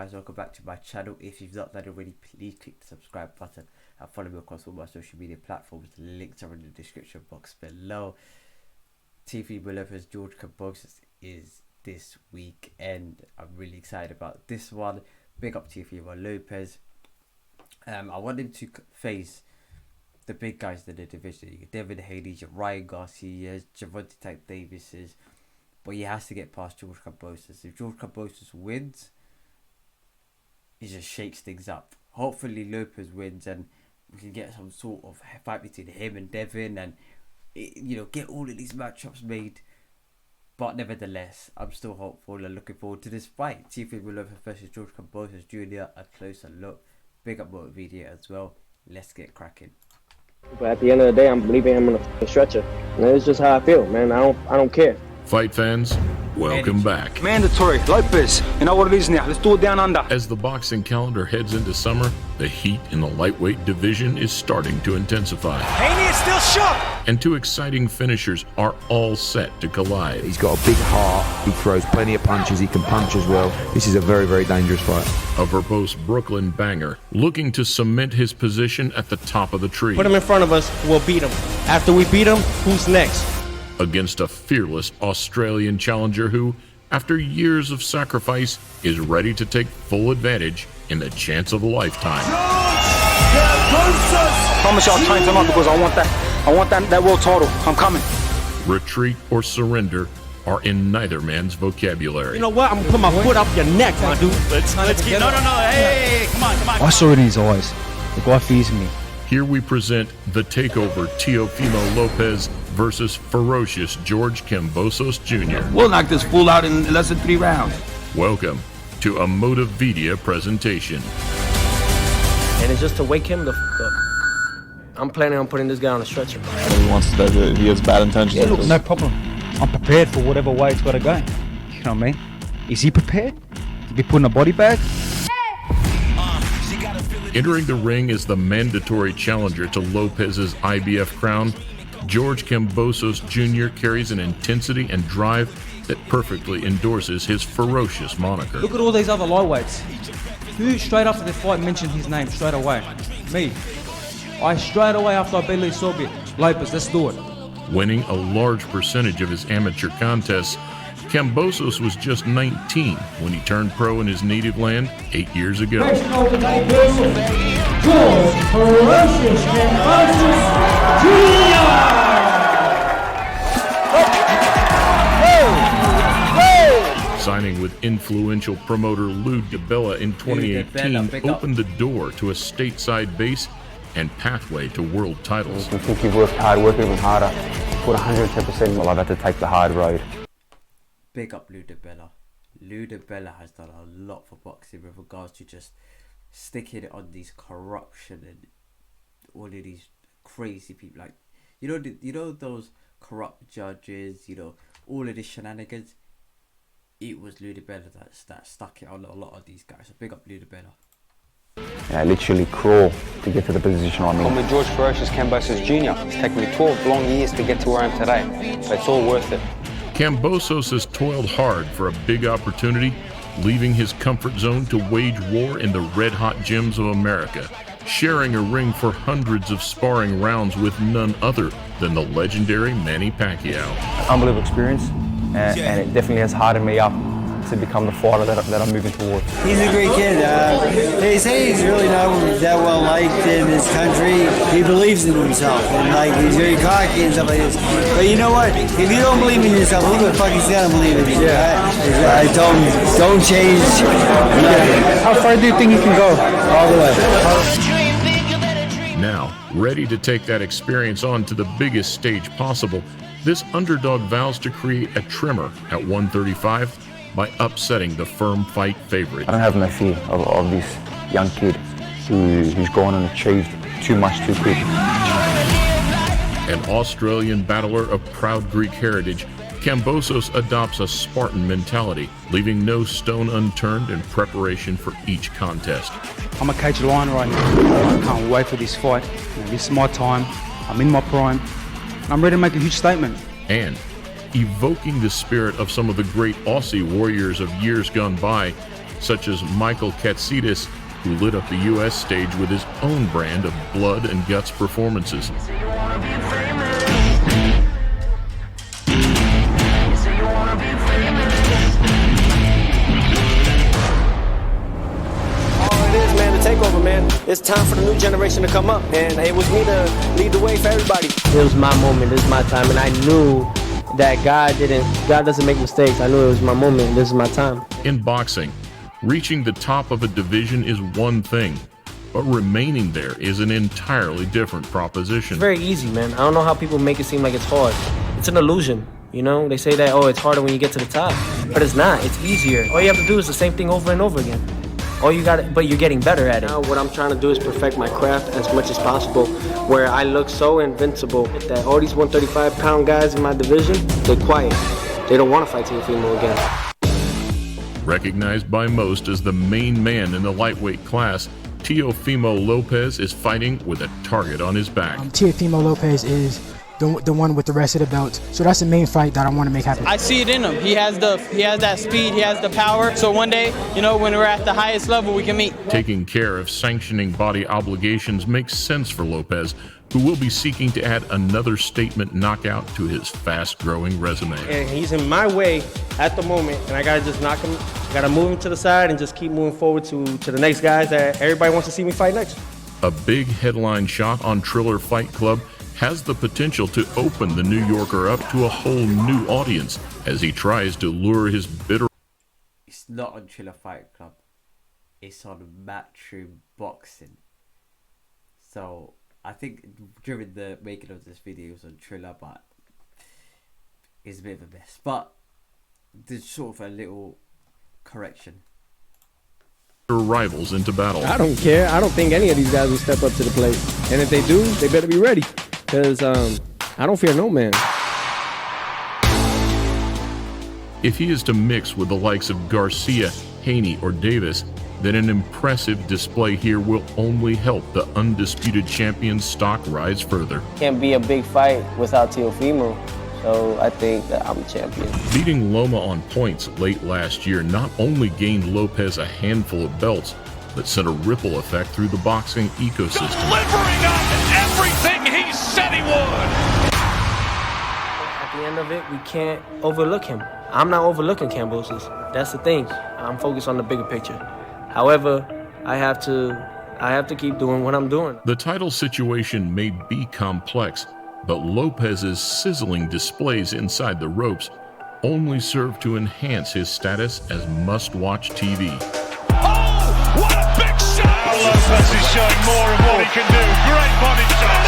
guys, welcome back to my channel. If you've not done it already, please click the subscribe button and follow me across all my social media platforms. The links are in the description box below. Teofimo Lopez, George Kambosos is this week, and I'm really excited about this one. Big up Teofimo Lopez. I want him to face the big guys in the division. You got Devin Haney's, your Ryan Garcia's, Gervonta Tank Davis's, but he has to get past George Kambosos. If George Kambosos wins, he just shakes things up. Hopefully Lopez wins and we can get some sort of fight between him and Devin, and get all of these matchups made. But nevertheless, I'm still hopeful and looking forward to this fight. Teofimo Lopez versus George Kambosos Jr. A closer look. Big up Motivedia as well. Let's get cracking. But at the end of the day, I'm leaving him on a stretcher. And it's just how I feel, man. I don't care. Fight fans, welcome back. Mandatory, Lopez. You know what it is now. Let's do it down under. As the boxing calendar heads into summer, the heat in the lightweight division is starting to intensify. Haney is still shook. And two exciting finishers are all set to collide. He's got a big heart. He throws plenty of punches. He can punch as well. This is a very, very dangerous fight. A verbose Brooklyn banger looking to cement his position at the top of the tree. Put him in front of us, we'll beat him. After we beat him, who's next? Against a fearless Australian challenger who, after years of sacrifice, is ready to take full advantage in the chance of a lifetime. I promise you I'll train tonight because I want that world title. I'm coming. Retreat or surrender are in neither man's vocabulary. You know what? I'm gonna put my foot up your neck, my dude. Let's get. No. Hey, come on. I saw it in his eyes. The guy fears me. Here we present the takeover Teofimo Lopez versus ferocious George Kambosos Jr. We'll knock this fool out in less than 3 rounds. Welcome to a Motivedia presentation. And it's just to wake him the f up. I'm planning on putting this guy on a stretcher. He wants to do it. He has bad intentions. Yeah, look, no problem. I'm prepared for whatever way it's got to go. You know what I mean? Is he prepared to be put in a body bag? Entering the ring as the mandatory challenger to Lopez's IBF crown, George Kambosos Jr. carries an intensity and drive that perfectly endorses his ferocious moniker. Look at all these other lightweights. Who straight after the fight mentioned his name straight away? Me. I straight away after I beat Lee Soviet. Lopez, let's do it. Winning a large percentage of his amateur contests, Kambosos was just 19 when he turned pro in his native land 8 years ago. Signing with influential promoter Lou DiBella in 2018 opened the door to a stateside base and pathway to world titles. You think you've worked hard, work even harder, put 110%. Well, I've had to take the hard road. Big up Lou DiBella. Lou DiBella has done a lot for boxing with regards to just sticking it on these corruption and all of these crazy people. Like, you know those corrupt judges, all of these shenanigans. It was Lou DiBella that stuck it on a lot of these guys. So big up Lou DiBella. Yeah, I literally crawl to get to the position I'm in. I'm with George Ferocious Kambosos Jr. It's taken me 12 long years to get to where I am today, but it's all worth it. Kambosos has toiled hard for a big opportunity, leaving his comfort zone to wage war in the red-hot gyms of America, sharing a ring for hundreds of sparring rounds with none other than the legendary Manny Pacquiao. Unbelievable experience, and it definitely has hardened me up to become the fighter that I'm moving towards. He's a great kid. They say he's really not that well liked in his country. He believes in himself, and he's very cocky and stuff like this. But you know what? If you don't believe in yourself, who the fuck is gonna believe in you? Yeah. Don't change. How far do you think you can go? All the way. Now, ready to take that experience on to the biggest stage possible, this underdog vows to create a trimmer at 135 by upsetting the firm fight favorite. I don't have no fear of this young kid who's gone and achieved too much too quick. An Australian battler of proud Greek heritage, Kambosos adopts a Spartan mentality, leaving no stone unturned in preparation for each contest. I'm a cage lion right now. I can't wait for this fight. This is my time. I'm in my prime. I'm ready to make a huge statement. And evoking the spirit of some of the great Aussie warriors of years gone by, such as Michael Katsidis, who lit up the U.S. stage with his own brand of blood and guts performances. Takeover, man. It's time for the new generation to come up, and it was me to lead the way for everybody. It was my moment. This is my time, and I knew that God doesn't make mistakes. I knew it was my moment. This is my time. In boxing, reaching the top of a division is one thing, but remaining there is an entirely different proposition. It's very easy, man. I don't know how people make it seem like it's hard. It's an illusion. You know, they say that, oh, it's harder when you get to the top, but it's not. It's easier. All you have to do is the same thing over and over again. But you're getting better at it. Now what I'm trying to do is perfect my craft as much as possible, where I look so invincible that all these 135-pound guys in my division, they're quiet. They don't want to fight Teofimo again. Recognized by most as the main man in the lightweight class, Teofimo Lopez is fighting with a target on his back. Teofimo Lopez is the one with the rest of the belts. So that's the main fight that I want to make happen. I see it in him. He has that speed, he has the power. So one day, you know, when we're at the highest level, we can meet. Taking care of sanctioning body obligations makes sense for Lopez, who will be seeking to add another statement knockout to his fast-growing resume. And he's in my way at the moment, and I gotta just knock him. I gotta move him to the side and just keep moving forward to the next guys that everybody wants to see me fight next. A big headline shot on Triller Fight Club has the potential to open the New Yorker up to a whole new audience as he tries to lure his bitter... It's not on Triller Fight Club. It's on Matchroom Boxing. So, I think during the making of this video it was on Triller, but it's a bit of a mess. But there's sort of a little correction. Rivals into battle. I don't care. I don't think any of these guys will step up to the plate. And if they do, they better be ready. Because I don't fear no man. If he is to mix with the likes of Garcia, Haney, or Davis, then an impressive display here will only help the undisputed champion's stock rise further. Can't be a big fight without Teofimo, so I think that I'm a champion. Beating Loma on points late last year not only gained Lopez a handful of belts, but sent a ripple effect through the boxing ecosystem. Delivering on everything he said he would! At the end of it, we can't overlook him. I'm not overlooking Kambosos. That's the thing. I'm focused on the bigger picture. However, I have to keep doing what I'm doing. The title situation may be complex, but Lopez's sizzling displays inside the ropes only serve to enhance his status as must-watch TV. Oh, what a big shot! Lopez is showing more of what he can do. Great body shot.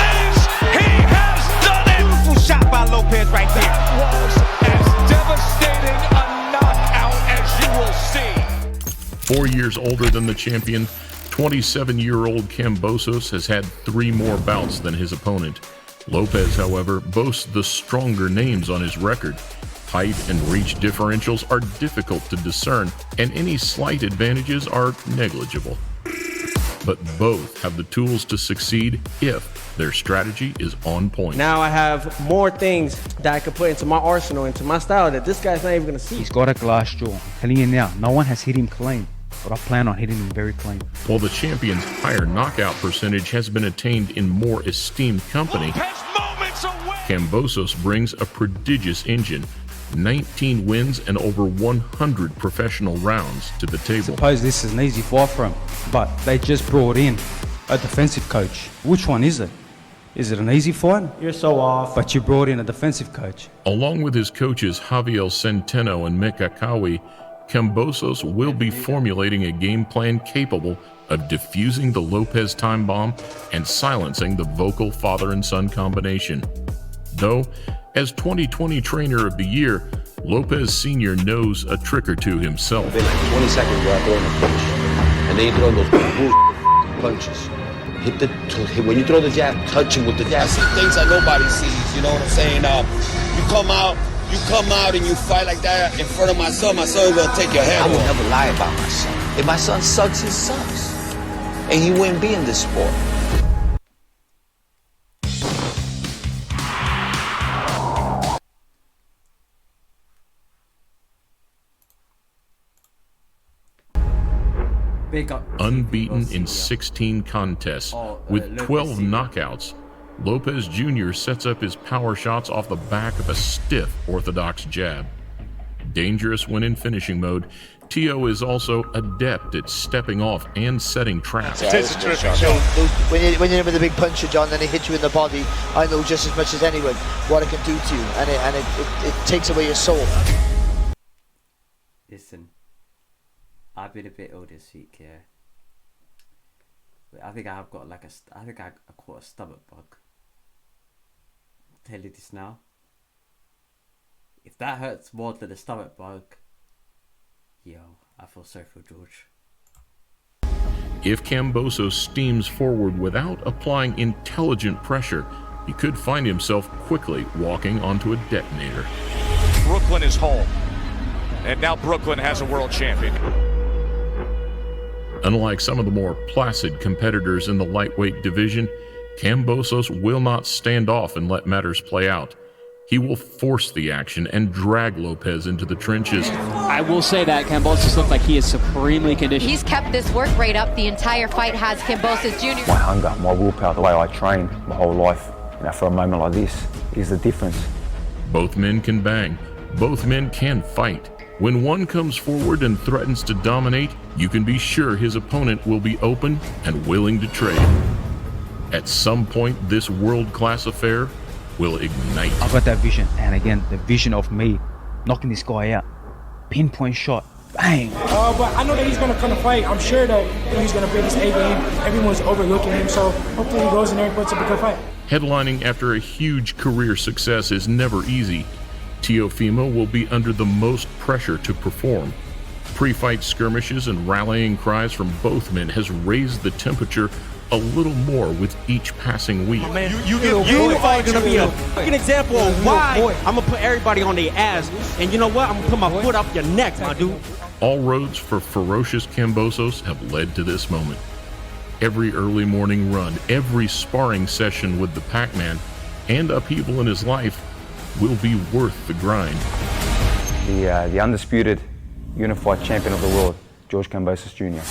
He has done it! Beautiful shot by Lopez right there. That was as devastating a knockout as you will see. 4 years older than the champion, 27-year-old Kambosos has had 3 more bouts than his opponent. Lopez, however, boasts the stronger names on his record. Height and reach differentials are difficult to discern, and any slight advantages are negligible. But both have the tools to succeed if their strategy is on point. Now I have more things that I could put into my arsenal, into my style, that this guy's not even going to see. He's got a glass jaw. I'm telling you now, no one has hit him clean, but I plan on hitting him very clean. While the champion's higher knockout percentage has been attained in more esteemed company, Kambosos brings a prodigious engine, 19 wins and over 100 professional rounds to the table. Suppose this is an easy fight for him, but they just brought in a defensive coach. Which one is it? Is it an easy fight? You're so off. But you brought in a defensive coach. Along with his coaches Javier Centeno and Mekakawi, Kambosos will be formulating a game plan capable of defusing the Lopez time bomb and silencing the vocal father and son combination. Though, as 2020 Trainer of the Year, Lopez Sr. knows a trick or two himself. It's been like 20 seconds where I throw in a punch, and then you throw those bull punches. When you throw the jab, touch him with the jab. I see things that nobody sees, you know what I'm saying? You come out and you fight like that in front of my son gonna take your head off. I will never lie about my son. If my son sucks, he sucks. And he wouldn't be in this sport. Big up. Unbeaten in 16 contests with 12 knockouts, Lopez Jr. sets up his power shots off the back of a stiff orthodox jab. Dangerous when in finishing mode, Teo is also adept at stepping off and setting traps. It is a terrific shot. When you're in with a big puncher, John, and they hit you in the body, I know just as much as anyone what it can do to you, and it takes away your soul. Listen, I've been a bit ill this week, yeah. But I think I've got like I think I caught a stomach bug. I'll tell you this now. If that hurts more than a stomach bug, yo, I feel sorry for George. If Kambosos steams forward without applying intelligent pressure, he could find himself quickly walking onto a detonator. Brooklyn is home. And now Brooklyn has a world champion. Unlike some of the more placid competitors in the lightweight division, Kambosos will not stand off and let matters play out. He will force the action and drag Lopez into the trenches. I will say that Kambosos looks like he is supremely conditioned. He's kept this work rate up the entire fight, has Kambosos Jr. My hunger, my willpower, the way I train my whole life, for a moment like this is the difference. Both men can bang. Both men can fight. When one comes forward and threatens to dominate, you can be sure his opponent will be open and willing to trade. At some point, this world-class affair will ignite. I've got that vision, and again, the vision of me knocking this guy out. Pinpoint shot, bang. But I know that he's going to come to fight. I'm sure that he's going to bring his A game. Everyone's overlooking him, so hopefully he goes in there and puts up a good fight. Headlining after a huge career success is never easy. Teofimo will be under the most pressure to perform. Pre-fight skirmishes and rallying cries from both men has raised the temperature a little more with each passing week. Man, you are going to be a fucking example of why I'm going to put everybody on their ass. And you know what? I'm going to put my foot up your neck, my dude. All roads for ferocious Kambosos have led to this moment. Every early morning run, every sparring session with the Pac-Man, and upheaval in his life will be worth the grind. The undisputed unified champion of the world, George Kambosos Jr.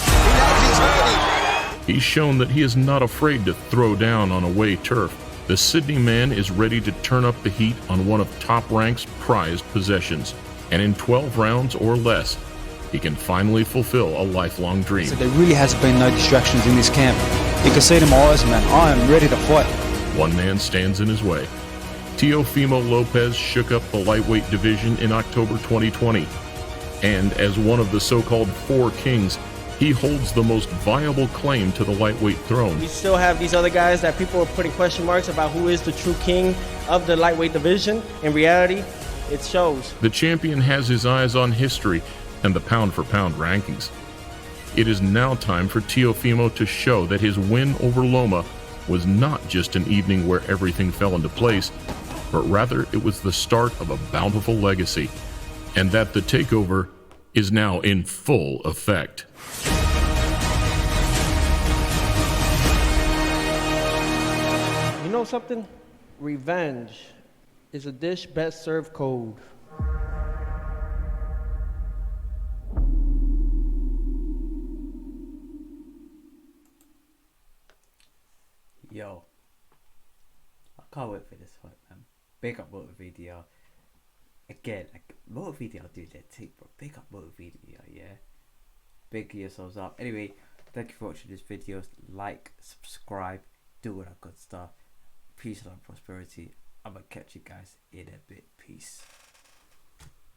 He's shown that he is not afraid to throw down on away turf. The Sydney man is ready to turn up the heat on one of Top Rank's prized possessions. And in 12 rounds or less, he can finally fulfill a lifelong dream. So there really has been no distractions in this camp. You can see it in my eyes, man. I am ready to fight. One man stands in his way. Teofimo Lopez shook up the lightweight division in October 2020. And as one of the so-called Four Kings, he holds the most viable claim to the lightweight throne. We still have these other guys that people are putting question marks about who is the true king of the lightweight division. In reality, it shows. The champion has his eyes on history and the pound-for-pound rankings. It is now time for Teofimo to show that his win over Loma was not just an evening where everything fell into place, but rather it was the start of a bountiful legacy, and that the takeover is now in full effect. You know something? Revenge is a dish best served cold. Yo, I can't wait for this fight, man. Big up Motivedia. Again, like, Motivedia do their thing, bro. Big up Motivedia, yeah? Big yourselves up. Anyway, thank you for watching this video. Like, subscribe, do all that good stuff. Peace, love, prosperity. I'm gonna catch you guys in a bit. Peace.